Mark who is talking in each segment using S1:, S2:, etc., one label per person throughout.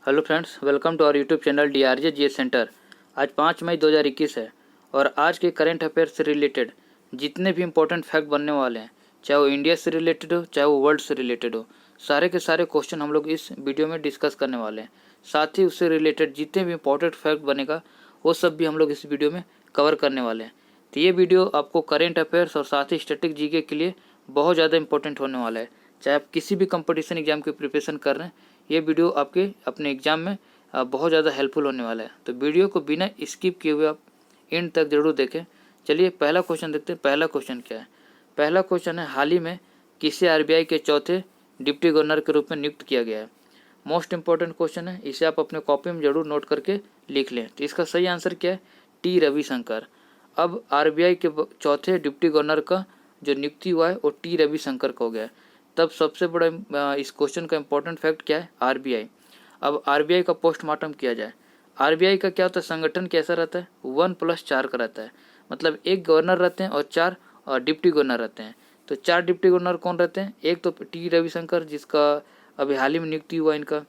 S1: Hello friends, welcome to our YouTube channel DRJ GS centre. आज 5 मई 2021 है और आज के करंट अफेयर्स से रिलेटेड जितने भी इंपॉर्टेंट फैक्ट बनने वाले हैं, चाहे वो इंडिया से रिलेटेड हो चाहे वो वर्ल्ड से रिलेटेड हो, सारे के सारे क्वेश्चन हम लोग इस वीडियो में डिस्कस करने वाले हैं। साथ ही उससे रिलेटेड जितने भी इंपॉर्टेंट फैक्ट बनेगा वो सब भी हम लोग इस वीडियो में कवर करने वाले हैं। तो ये वीडियो आपको करेंट अफेयर्स और साथ ही स्टैटिक जीके के लिए बहुत ज़्यादा इंपॉर्टेंट होने वाला है। चाहे आप किसी भी कंपटीशन एग्जाम की प्रिपरेशन कर रहे हैं, ये वीडियो आपके अपने एग्ज़ाम में बहुत ज़्यादा हेल्पफुल होने वाला है। तो वीडियो को बिना स्किप किए हुए आप एंड तक जरूर देखें। चलिए पहला क्वेश्चन देखते हैं। पहला क्वेश्चन क्या है? पहला क्वेश्चन है, हाल ही में किसे RBI के चौथे डिप्टी गवर्नर के रूप में नियुक्त किया गया है? मोस्ट इंपॉर्टेंट क्वेश्चन है, इसे आप अपने कॉपी में जरूर नोट करके लिख लें। तो इसका सही आंसर क्या है? टी रविशंकर। अब RBI के चौथे डिप्टी गवर्नर का जो नियुक्ति हुआ है वो टी रविशंकर का हो गया है। तब सबसे बड़ा इस क्वेश्चन का इंपॉर्टेंट फैक्ट क्या है? RBI। अब RBI का पोस्टमार्टम किया जाए। RBI का क्या होता है? संगठन कैसा रहता है? 1+4 का रहता है। मतलब एक गवर्नर रहते हैं और 4 डिप्टी गवर्नर रहते हैं। तो 4 डिप्टी गवर्नर कौन रहते हैं? एक तो टी रविशंकर, जिसका अभी हाल ही में नियुक्ति हुआ इनका,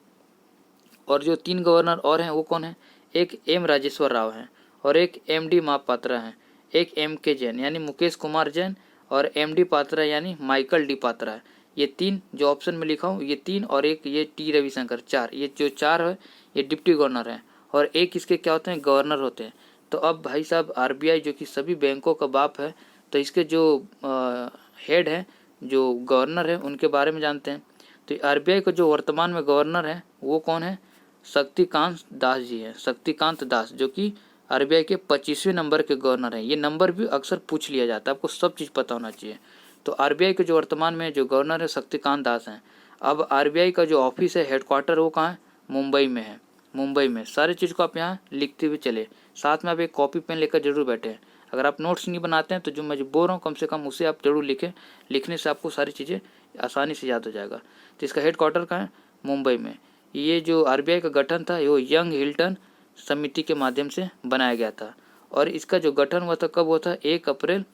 S1: और जो 3 गवर्नर और हैं वो कौन है? एक M राजेश्वर राव हैं और एक MD महापात्रा हैं, एक MK जैन यानी मुकेश कुमार जैन और MD पात्रा यानी माइकल डी पात्रा है। ये 3 जो ऑप्शन में लिखा हूँ, ये 3 और एक ये टी रविशंकर, 4। ये जो 4 है ये डिप्टी गवर्नर हैं और एक इसके क्या होते हैं? गवर्नर होते हैं। तो अब भाई साहब RBI जो कि सभी बैंकों का बाप है, तो इसके जो हेड हैं, जो गवर्नर है, उनके बारे में जानते हैं। तो RBI का जो वर्तमान में गवर्नर है वो कौन है? शक्तिकांत दास जी हैं। शक्तिकांत दास जो कि RBI के 25वें नंबर के गवर्नर हैं। ये नंबर भी अक्सर पूछ लिया जाता है, आपको सब चीज़ पता होना चाहिए। तो RBI के जो वर्तमान में जो गवर्नर है शक्तिकांत दास हैं। अब RBI का जो ऑफिस है, हेडक्वार्टर, वो कहाँ है? मुंबई में है। मुंबई में सारी चीज़ को आप यहाँ लिखते हुए चले, साथ में आप एक कॉपी पेन लेकर जरूर बैठें। अगर आप नोट्स नहीं बनाते हैं तो जो मैं जो बोल रहा हूँ कम से कम उसे आप जरूर लिखें। लिखने से आपको सारी चीज़ें आसानी से याद हो जाएगा। तो इसका हेडक्वार्टर कहाँ है? मुंबई में। ये जो RBI का गठन था वो यंग हिल्टन समिति के माध्यम से बनाया गया था और इसका जो गठन हुआ था कब हुआ था? 1 अप्रैल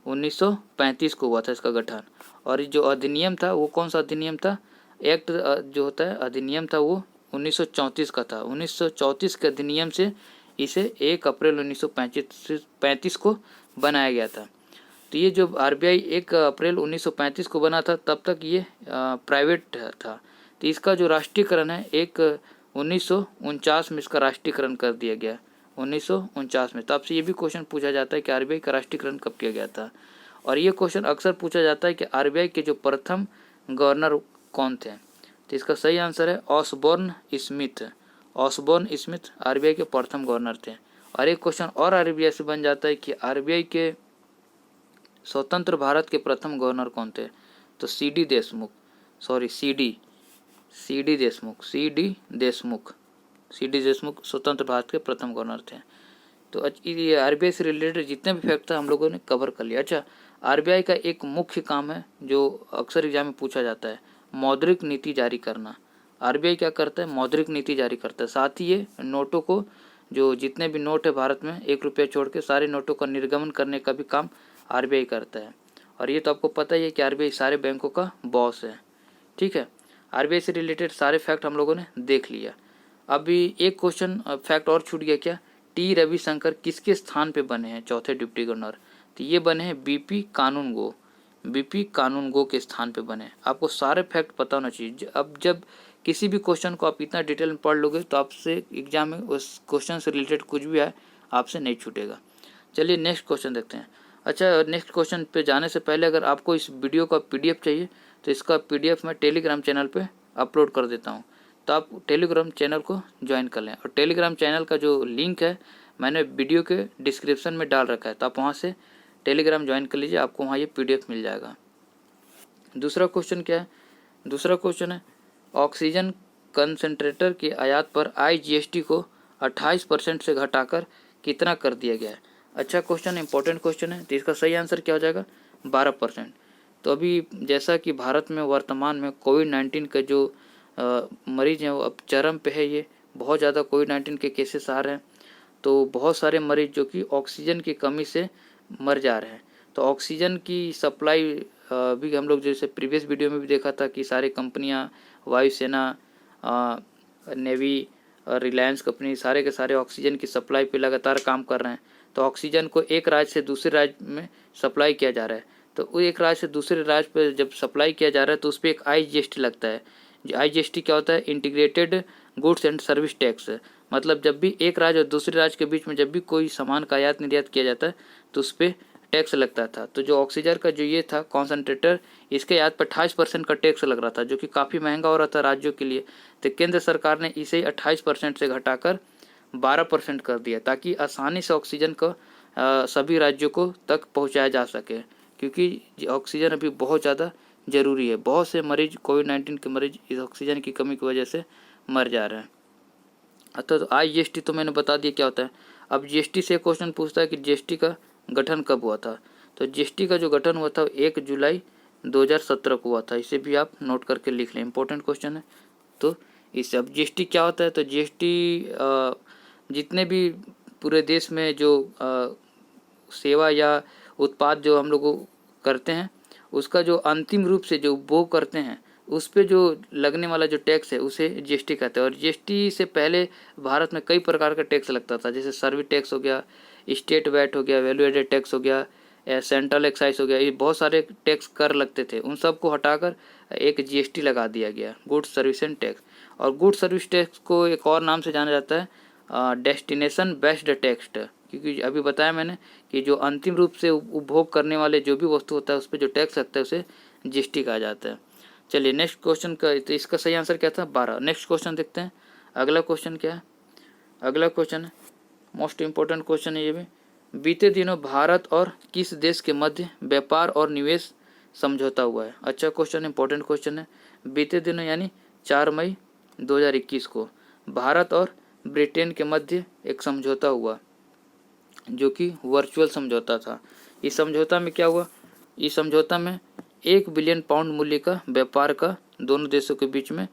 S1: 1935 को हुआ था इसका गठन। और जो अधिनियम था वो कौन सा अधिनियम था? एक्ट जो होता है अधिनियम था वो 1934 का था। 1934 के अधिनियम से इसे 1 अप्रैल 1935 को बनाया गया था। तो ये जो RBI 1 अप्रैल 1935 को बना था, तब तक ये प्राइवेट था। तो इसका जो राष्ट्रीयकरण है 1949 में इसका राष्ट्रीयकरण कर दिया गया, 1949 में। तो आपसे ये भी क्वेश्चन पूछा जाता है कि RBI का राष्ट्रीयकरण कब किया गया था। और ये क्वेश्चन अक्सर पूछा जाता है कि RBI के जो प्रथम गवर्नर कौन थे? तो इसका सही आंसर है Osborne Smith. Osborne Smith RBI के प्रथम गवर्नर थे। और एक क्वेश्चन और RBI से बन जाता है कि RBI के स्वतंत्र भारत के प्रथम गवर्नर कौन थे? तो CD Deshmukh, sorry CD Deshmukh स्वतंत्र भारत के प्रथम गवर्नर थे। तो ये RBI से रिलेटेड जितने भी फैक्ट था हम लोगों ने कवर कर लिया। अच्छा, RBI का एक मुख्य काम है जो अक्सर एग्जाम में पूछा जाता है, मौद्रिक नीति जारी करना। RBI क्या करता है? मौद्रिक नीति जारी करता है। साथ ही ये नोटों को, जो जितने भी नोट है भारत में 1 रुपया छोड़ के, सारे नोटों का निर्गमन करने का भी काम RBI करता है। और ये तो आपको पता ही है कि RBI सारे बैंकों का बॉस है। ठीक है, RBI से रिलेटेड सारे फैक्ट हम लोगों ने देख लिया। अभी एक क्वेश्चन फैक्ट और छूट गया, क्या? टी रविशंकर किसके स्थान पे बने हैं चौथे डिप्टी गवर्नर? तो ये बने हैं BP कानूनगो के स्थान पे बने। आपको सारे फैक्ट पता होना चाहिए। अब जब किसी भी क्वेश्चन को आप इतना डिटेल में पढ़ लोगे तो आपसे एग्जाम में उस क्वेश्चन से रिलेटेड कुछ भी आए आपसे नहीं छूटेगा। चलिए नेक्स्ट क्वेश्चन देखते हैं। अच्छा, नेक्स्ट क्वेश्चन पे जाने से पहले अगर आपको इस वीडियो का PDF चाहिए तो इसका PDF मैं टेलीग्राम चैनल पे अपलोड कर देता हूँ। तो आप टेलीग्राम चैनल को ज्वाइन कर लें। और टेलीग्राम चैनल का जो लिंक है मैंने वीडियो के डिस्क्रिप्शन में डाल रखा है, तो आप वहाँ से टेलीग्राम ज्वाइन कर लीजिए, आपको वहाँ ये PDF मिल जाएगा। दूसरा क्वेश्चन क्या है? दूसरा क्वेश्चन है, ऑक्सीजन कंसनट्रेटर की आयात पर IGST को 28% से घटाकर कितना कर दिया गया है? अच्छा क्वेश्चन, इंपॉर्टेंट क्वेश्चन है। तो इसका सही आंसर क्या हो जाएगा? 12%। तो अभी जैसा कि भारत में वर्तमान में कोविड-19 का जो मरीज हैं वो अब चरम पे है। ये बहुत ज़्यादा कोविड-19 के केसेस आ रहे हैं। तो बहुत सारे मरीज जो कि ऑक्सीजन की कमी से मर जा रहे हैं। तो ऑक्सीजन की सप्लाई भी हम लोग जैसे प्रीवियस वीडियो में भी देखा था कि सारी कंपनियां, वायुसेना, नेवी और रिलायंस कंपनी सारे के सारे ऑक्सीजन की सप्लाई पे लगातार काम कर रहे हैं। तो ऑक्सीजन को एक राज्य से दूसरे राज्य में सप्लाई किया जा रहा है, तो वो एक राज्य से दूसरे राज्य पर जब सप्लाई किया जा रहा है तो उस पर एक IGST लगता है। IGST क्या होता है? Integrated goods and service tax. मतलब जब भी एक राज्य और दूसरे राज्य के बीच में जब भी कोई सामान का आयात निर्यात किया जाता है तो उस पर टैक्स लगता था। तो जो ऑक्सीजन का जो ये था कॉन्सेंट्रेटर, इसके आयात पर 28% का टैक्स लग रहा था, जो कि काफ़ी महंगा हो रहा था राज्यों के लिए। तो केंद्र सरकार ने इसे 28% से घटाकर 12% कर दिया, ताकि आसानी से ऑक्सीजन को सभी राज्यों को तक पहुंचाया जा सके, क्योंकि ऑक्सीजन अभी बहुत ज़्यादा ज़रूरी है। बहुत से मरीज, कोविड-19 के मरीज इस ऑक्सीजन की कमी की वजह से मर जा रहे हैं। तो IGST तो मैंने बता दिया क्या होता है। अब GST से क्वेश्चन पूछता है कि GST का गठन कब हुआ था। तो GST का जो गठन हुआ था 1 जुलाई 2017 को हुआ था। इसे भी आप नोट करके लिख लें, इंपॉर्टेंट क्वेश्चन है। तो इससे अब GST क्या होता है? तो GST जितने भी पूरे देश में जो सेवा या उत्पाद जो हम लोग करते हैं, उसका जो अंतिम रूप से जो उपभोग करते हैं उस पे जो लगने वाला जो टैक्स है उसे GST कहते हैं। और GST से पहले भारत में कई प्रकार का टैक्स लगता था, जैसे सर्विस टैक्स हो गया, स्टेट वैट हो गया, वैल्यू एडेड टैक्स हो गया, सेंट्रल एक्साइज हो गया। ये बहुत सारे टैक्स कर लगते थे, उन सब को हटाकर एक GST लगा दिया गया, गुड्स सर्विस एंड टैक्स। और गुड्स सर्विस टैक्स को एक और नाम से जाना जाता है डेस्टिनेशन बेस्ड टैक्स, क्योंकि अभी बताया मैंने कि जो अंतिम रूप से उपभोग करने वाले जो भी वस्तु होता है उस पर जो टैक्स लगता है उसे GST कहा जाता है। चलिए नेक्स्ट क्वेश्चन का, तो इसका सही आंसर क्या था? 12। नेक्स्ट क्वेश्चन देखते हैं। अगला क्वेश्चन क्या है? अगला क्वेश्चन है मोस्ट इम्पोर्टेंट क्वेश्चन है ये भी। बीते दिनों भारत और किस देश के मध्य व्यापार और निवेश समझौता हुआ है? अच्छा क्वेश्चन, इंपॉर्टेंट क्वेश्चन है। बीते दिनों यानी 4 मई 2021 को भारत और ब्रिटेन के मध्य एक समझौता हुआ, जो कि वर्चुअल समझौता था। इस समझौता में क्या हुआ? इस समझौता में 1 बिलियन पाउंड मूल्य का व्यापार का दोनों देशों के बीच में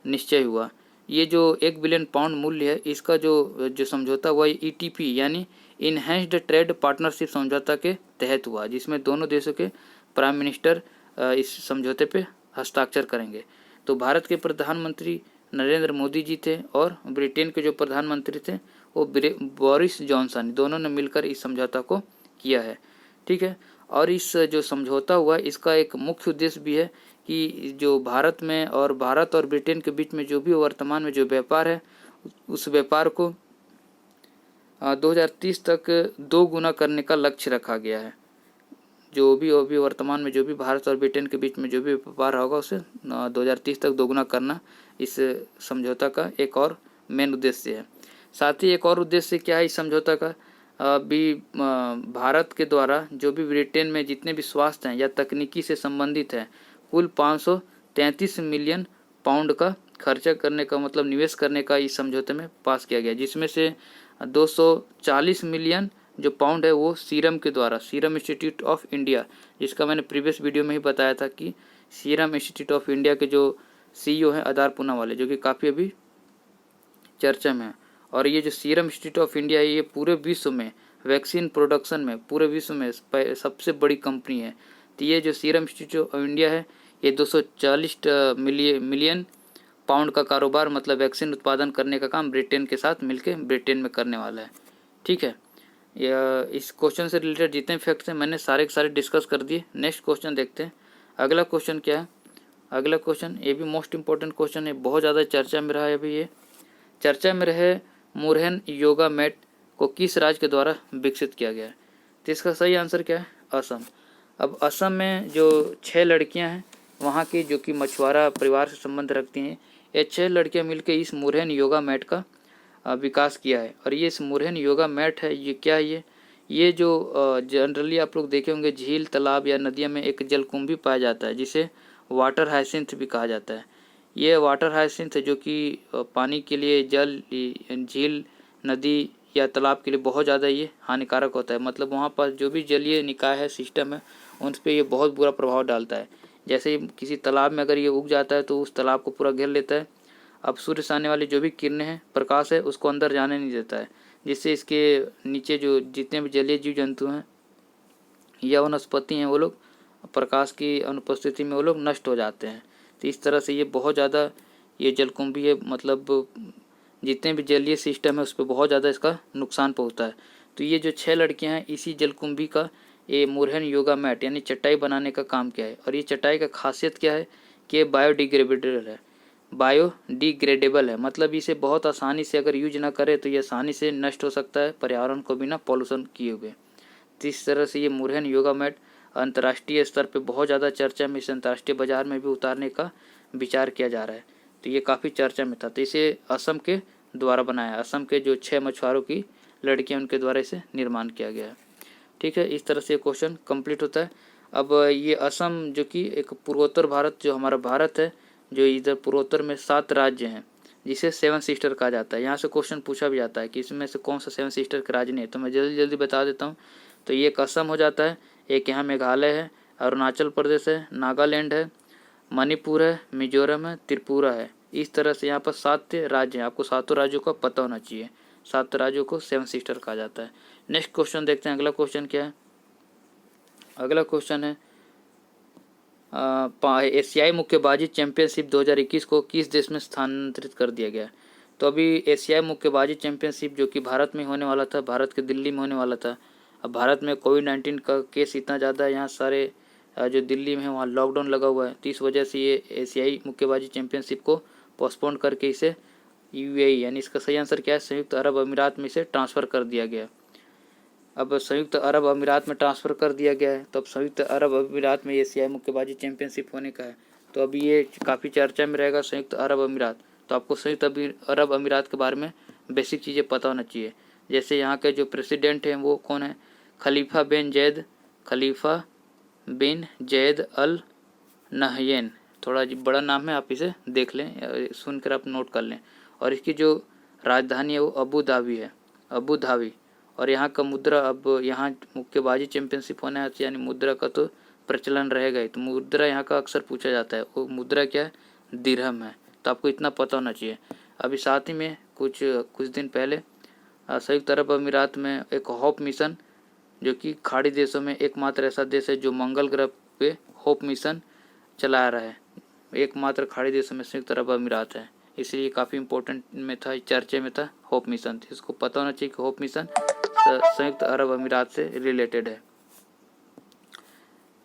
S1: निश्चय हुआ। ये जो 1 बिलियन पाउंड मूल्य है, इसका जो समझौता हुआ ETP यानी इनहेंस्ड ट्रेड पार्टनरशिप समझौता के तहत हुआ, जिसमें दोनों देशों के प्राइम मिनिस्टर इस समझौते पे हस्ताक्षर करेंगे। तो भारत के प्रधानमंत्री नरेंद्र मोदी जी थे और ब्रिटेन के जो प्रधानमंत्री थे वो बोरिस जॉनसन, दोनों ने मिलकर इस समझौता को किया है। ठीक है। और इस जो समझौता हुआ इसका एक मुख्य उद्देश्य भी है कि जो भारत और ब्रिटेन के बीच में जो भी वर्तमान में जो व्यापार है उस व्यापार को 2030 तक 2 गुना करने का लक्ष्य रखा गया है। जो भी वर्तमान में जो भी भारत और ब्रिटेन के बीच में जो भी व्यापार होगा उसे 2030 तक 2 गुना करना इस समझौता का एक और मेन उद्देश्य है। साथ ही एक और उद्देश्य क्या है इस समझौता का? भी भारत के द्वारा जो भी ब्रिटेन में जितने भी स्वास्थ्य हैं या तकनीकी से संबंधित हैं, कुल 533 मिलियन पाउंड का खर्चा करने का, मतलब निवेश करने का इस समझौते में पास किया गया, जिसमें से 240 मिलियन जो पाउंड है वो सीरम के द्वारा, सीरम इंस्टीट्यूट ऑफ इंडिया, जिसका मैंने प्रीवियस वीडियो में ही बताया था कि सीरम इंस्टीट्यूट ऑफ इंडिया के जो CEO हैं आधार पूनावाला, जो कि काफ़ी अभी चर्चा में है। और ये जो सीरम इंस्टीट्यूट ऑफ इंडिया है ये पूरे विश्व में वैक्सीन प्रोडक्शन में पूरे विश्व में सबसे बड़ी कंपनी है। तो ये जो सीरम इंस्टीट्यूट ऑफ इंडिया है ये 240 मिलियन पाउंड का कारोबार, मतलब वैक्सीन उत्पादन करने का काम ब्रिटेन के साथ मिलकर ब्रिटेन में करने वाला है। ठीक है। इस क्वेश्चन से रिलेटेड जितने फैक्ट्स हैं मैंने सारे के सारे डिस्कस कर दिए। नेक्स्ट क्वेश्चन देखते हैं। अगला क्वेश्चन क्या है? अगला क्वेश्चन ये भी मोस्ट इंपॉर्टेंट क्वेश्चन है, बहुत ज़्यादा चर्चा में रहा है अभी। ये चर्चा में रहे मुरहन योगा मैट को किस राज्य के द्वारा विकसित किया गया है? तो इसका सही आंसर क्या है? असम। अब असम में जो 6 लड़कियां हैं वहाँ की, जो कि मछुआरा परिवार से संबंध रखती हैं, ये 6 लड़कियां मिलकर इस मुरहन योगा मैट का विकास किया है। और ये इस मुरहन योगा मैट है, ये क्या है? ये जो जनरली आप लोग देखे होंगे झील, तालाब या नदियों में एक जलकुंभी पाया जाता है जिसे वाटर हाइसिंथ भी कहा जाता है। ये वाटर हाइसिंथ है जो कि पानी के लिए, जल, झील, नदी या तालाब के लिए बहुत ज़्यादा ये हानिकारक होता है। मतलब वहाँ पर जो भी जलीय निकाय है, सिस्टम है, उन पर ये बहुत बुरा प्रभाव डालता है। जैसे किसी तालाब में अगर ये उग जाता है तो उस तालाब को पूरा घेर लेता है। अब सूर्य से आने वाली जो भी किरणें हैं, प्रकाश है, उसको अंदर जाने नहीं देता है, जिससे इसके नीचे जो जितने भी जलीय जीव जंतु हैं या वनस्पति हैं वो लोग प्रकाश की अनुपस्थिति में वो लोग नष्ट हो जाते हैं। तो इस तरह से ये बहुत ज़्यादा ये जलकुंभी है, मतलब जितने भी जलीय सिस्टम है उस पर बहुत ज़्यादा इसका नुकसान पहुँचता है। तो ये जो 6 लड़कियां हैं इसी जलकुंभी का ये मुरहन योगा मैट यानी चटाई बनाने का काम किया है। और ये चटाई का खासियत क्या है कि ये बायोडिग्रेडेबल है, बायोडिग्रेडेबल है, मतलब इसे बहुत आसानी से अगर यूज ना करें तो ये आसानी से नष्ट हो सकता है पर्यावरण को बिना पॉल्यूशन किए हुए। तो इस तरह से ये मुरहन योगा मैट अंतर्राष्ट्रीय स्तर पे बहुत ज़्यादा चर्चा में, इसे अंतर्राष्ट्रीय बाजार में भी उतारने का विचार किया जा रहा है। तो ये काफ़ी चर्चा में था। तो इसे असम के द्वारा बनाया, असम के जो 6 मछुआरों की लड़कियां उनके द्वारा इसे निर्माण किया गया है। ठीक है, इस तरह से क्वेश्चन कंप्लीट होता है। अब ये असम जो कि एक पूर्वोत्तर भारत, जो हमारा भारत है, जो इधर पूर्वोत्तर में 7 राज्य हैं जिसे 7 सिस्टर कहा जाता है। यहाँ से क्वेश्चन पूछा भी जाता है कि इसमें से कौन सा 7 सिस्टर का राज्य नहीं है, तो मैं जल्दी जल्दी बता देता हूँ। तो ये एक असम हो जाता है, एक यहाँ मेघालय है, अरुणाचल प्रदेश है, नागालैंड है, मणिपुर है, मिजोरम है, त्रिपुरा है। इस तरह से यहाँ पर 7 राज्य हैं। आपको 7 राज्यों का पता होना चाहिए। 7 राज्यों को 7 सिस्टर कहा जाता है। नेक्स्ट क्वेश्चन देखते हैं, अगला क्वेश्चन क्या है। अगला क्वेश्चन है एशियाई मुक्केबाजी चैंपियनशिप 2021 को किस देश में स्थानांतरित कर दिया गया है। तो अभी एशियाई मुक्केबाजी चैंपियनशिप जो कि भारत में होने वाला था, भारत के दिल्ली में होने वाला था। अब भारत में कोविड-19 का केस इतना ज़्यादा है, यहाँ सारे जो दिल्ली में है वहाँ लॉकडाउन लगा हुआ है। तो इस वजह से ये एशियाई मुक्केबाजी चैंपियनशिप को पोस्टपोन करके इसे यूएई यानी इसका सही आंसर क्या है, संयुक्त अरब अमीरात में इसे ट्रांसफ़र कर दिया गया। अब संयुक्त अरब अमीरात में ट्रांसफ़र कर दिया गया है, तो अब संयुक्त अरब अमीरात में एशियाई मुक्केबाजी चैंपियनशिप होने का है। तो अभी ये काफ़ी चर्चा में रहेगा संयुक्त अरब अमीरात। तो आपको संयुक्त अरब अमीरात के बारे में बेसिक चीज़ें पता होना चाहिए। जैसे यहाँ के जो प्रेसिडेंट हैं वो कौन है, खलीफा बिन जैद अल नहयन। थोड़ा बड़ा नाम है, आप इसे देख लें, सुनकर आप नोट कर लें। और इसकी जो राजधानी है वो अबू धाबी है, अबू धाबी। और यहाँ का मुद्रा, अब यहाँ मुक्केबाजी चैंपियनशिप होना है यानी मुद्रा का तो प्रचलन रहेगा ही। तो मुद्रा यहाँ का अक्सर पूछा जाता है, वो मुद्रा क्या है, दिरहम है। तो आपको इतना पता होना चाहिए। अभी साथ ही में कुछ दिन पहले संयुक्त अरब अमीरात में एक होप मिशन, जो कि खाड़ी देशों में एकमात्र ऐसा देश है जो मंगल ग्रह पे होप मिशन चला रहा है। एकमात्र खाड़ी देशों में संयुक्त अरब अमीरात है, इसलिए काफ़ी इंपॉर्टेंट में था, चर्चे में था होप मिशन। इसको पता होना चाहिए कि होप मिशन संयुक्त अरब अमीरात से रिलेटेड है।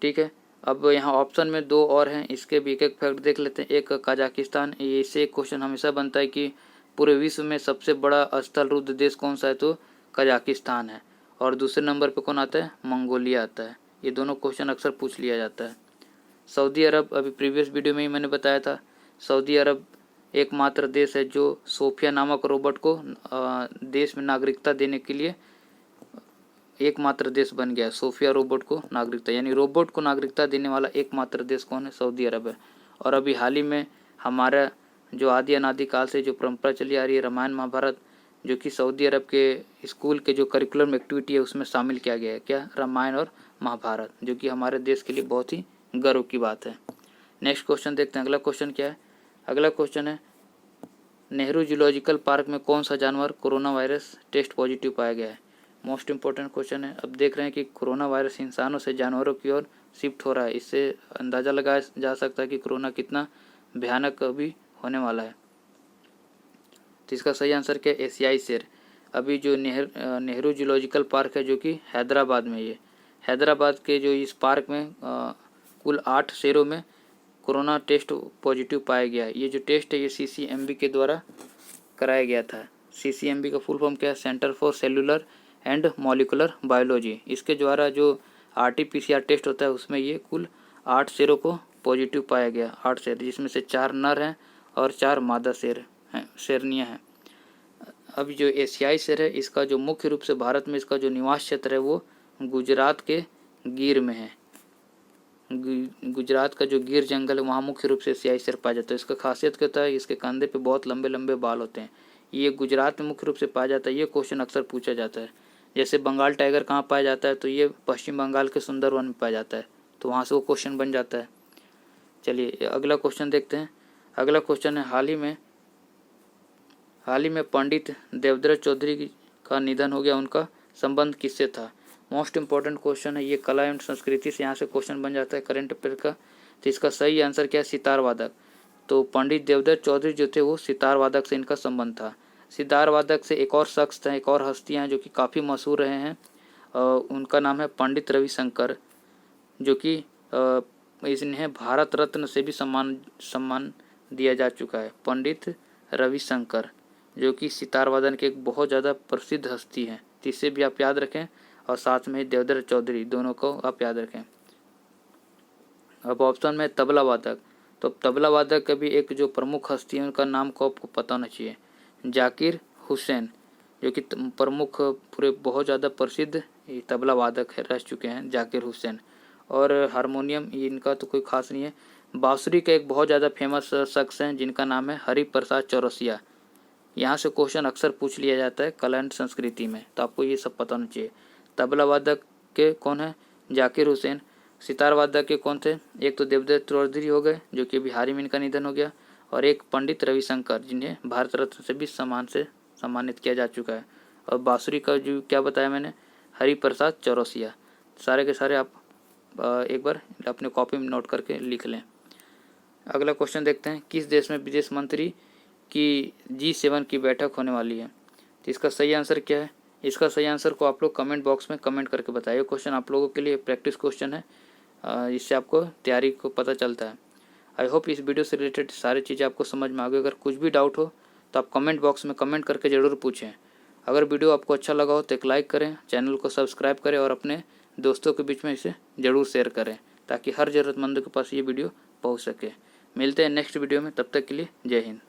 S1: ठीक है, अब यहाँ ऑप्शन में 2 और हैं, इसके भी एक एक फैक्ट देख लेते हैं। एक कजाकिस्तान, इससे एक क्वेश्चन हमेशा बनता है कि पूरे विश्व में सबसे बड़ा स्थल रुद्ध देश कौन सा है, तो कजाकिस्तान है। और दूसरे नंबर पे कौन आता है, मंगोलिया आता है। ये दोनों क्वेश्चन अक्सर पूछ लिया जाता है। सऊदी अरब, अभी प्रीवियस वीडियो में ही मैंने बताया था, सऊदी अरब एकमात्र देश है जो सोफिया नामक रोबोट को देश में नागरिकता देने के लिए एकमात्र देश बन गया। सोफिया रोबोट को नागरिकता, यानी रोबोट को नागरिकता देने वाला एकमात्र देश कौन है, सऊदी अरब है। और अभी हाल ही में हमारा जो आदि अनादि काल से जो परंपरा चली आ रही है रामायण महाभारत, जो कि सऊदी अरब के स्कूल के जो करिकुलम एक्टिविटी है उसमें शामिल किया गया है, क्या, रामायण और महाभारत, जो कि हमारे देश के लिए बहुत ही गर्व की बात है। नेक्स्ट क्वेश्चन देखते हैं, अगला क्वेश्चन क्या है। अगला क्वेश्चन है नेहरू जूलॉजिकल पार्क में कौन सा जानवर कोरोना वायरस टेस्ट पॉजिटिव पाया गया है। मोस्ट इंपॉर्टेंट क्वेश्चन है। अब देख रहे हैं कि कोरोना वायरस इंसानों से जानवरों की ओर शिफ्ट हो रहा है, इससे अंदाज़ा लगाया जा सकता है कि कोरोना कितना भयानक अभी होने वाला है। तो इसका सही आंसर क्या है, एशियाई शेर। अभी जो नेहरू जूलॉजिकल पार्क है जो कि हैदराबाद में, ये हैदराबाद के जो इस पार्क में कुल 8 शेरों में कोरोना टेस्ट पॉजिटिव पाया गया है। ये जो टेस्ट है ये CCMB के द्वारा कराया गया था। CCMB का फुल फॉर्म क्या है, centre for cellular and molecular biology. इसके द्वारा जो RT-PCR टेस्ट होता है उसमें ये कुल 8 शेरों को पॉजिटिव पाया गया, 8 शेर, जिसमें से 4 नर हैं और 4 मादा शेरनियाँ हैं। अब जो एशियाई शेर है इसका जो मुख्य रूप से भारत में इसका जो निवास क्षेत्र है वो गुजरात के गिर में है। गुजरात का जो गिर जंगल है वहाँ मुख्य रूप से एशियाई शेर पाया जाता है। इसका खासियत क्या होता है, इसके कंधे पे बहुत लंबे लंबे बाल होते हैं। ये गुजरात में मुख्य रूप से पाया जाता है। ये क्वेश्चन अक्सर पूछा जाता है। जैसे बंगाल टाइगर कहाँ पाया जाता है, तो ये पश्चिम बंगाल के सुंदरवन में पाया जाता है, तो वहाँ से वो क्वेश्चन बन जाता है। चलिए अगला क्वेश्चन देखते हैं। अगला क्वेश्चन है हाल ही में पंडित देवव्रत चौधरी का निधन हो गया, उनका संबंध किससे था। मोस्ट इंपॉर्टेंट क्वेश्चन है ये, कला एवं संस्कृति से यहाँ से क्वेश्चन बन जाता है करंट अफेयर का। तो इसका सही आंसर क्या है, सितार वादक। तो पंडित देवदत्त चौधरी जो थे वो सितार वादक से इनका संबंध था। सितार वादक से एक और शख्स हैं, एक और हस्तियाँ हैं जो कि काफ़ी मशहूर रहे हैं। उनका नाम है पंडित रविशंकर, जो कि इन्हें भारत रत्न से भी सम्मान दिया जा चुका है। पंडित रविशंकर जो कि सितार वादन के एक बहुत ज़्यादा प्रसिद्ध हस्ती हैं, तो इसे भी आप याद रखें और साथ में देवदत्त चौधरी दोनों को आप याद रखें। अब ऑप्शन में तबला वादक, तो तबला वादक का भी एक जो प्रमुख हस्ती है उनका नाम को आपको पता होना चाहिए, जाकिर हुसैन, जो कि प्रमुख पूरे बहुत ज़्यादा प्रसिद्ध तबला वादक है, रह चुके हैं जाकिर हुसैन। और हारमोनियम इनका तो कोई खास नहीं है। बांसुरी का एक बहुत ज़्यादा फेमस शख्स हैं जिनका नाम है हरिप्रसाद चौरसिया। यहाँ से क्वेश्चन अक्सर पूछ लिया जाता है कला एंड संस्कृति में, तो आपको ये सब पता होना चाहिए। तबला वादक के कौन है? जाकिर हुसैन। सितार वादक के कौन थे? एक तो देवदत्त चौधरी हो गए जो कि अभी हाल ही में इनका निधन हो गया, और एक पंडित रविशंकर जिन्हें भारत रत्न से भी सम्मानित किया जा चुका है। और बांसुरी का जो क्या बताया मैंने, हरिप्रसाद चौरसिया। सारे के सारे आप एक बार अपने कॉपी में नोट करके लिख लें। अगला क्वेश्चन देखते हैं, किस देश में विदेश मंत्री की G7 की बैठक होने वाली है? तो इसका सही आंसर क्या है? इसका सही आंसर को आप लोग कमेंट बॉक्स में कमेंट करके बताइए। क्वेश्चन आप लोगों के लिए प्रैक्टिस क्वेश्चन है, इससे आपको तैयारी को पता चलता है। आई होप इस वीडियो से रिलेटेड सारी चीज़ें आपको समझ में आ गई। अगर कुछ भी डाउट हो तो आप कमेंट बॉक्स में कमेंट करके ज़रूर पूछें। अगर वीडियो आपको अच्छा लगा हो तो एक लाइक करें, चैनल को सब्सक्राइब करें और अपने दोस्तों के बीच में इसे ज़रूर शेयर करें ताकि हर ज़रूरतमंद के पास ये वीडियो पहुंच सके। मिलते हैं नेक्स्ट वीडियो में, तब तक के लिए जय हिंद।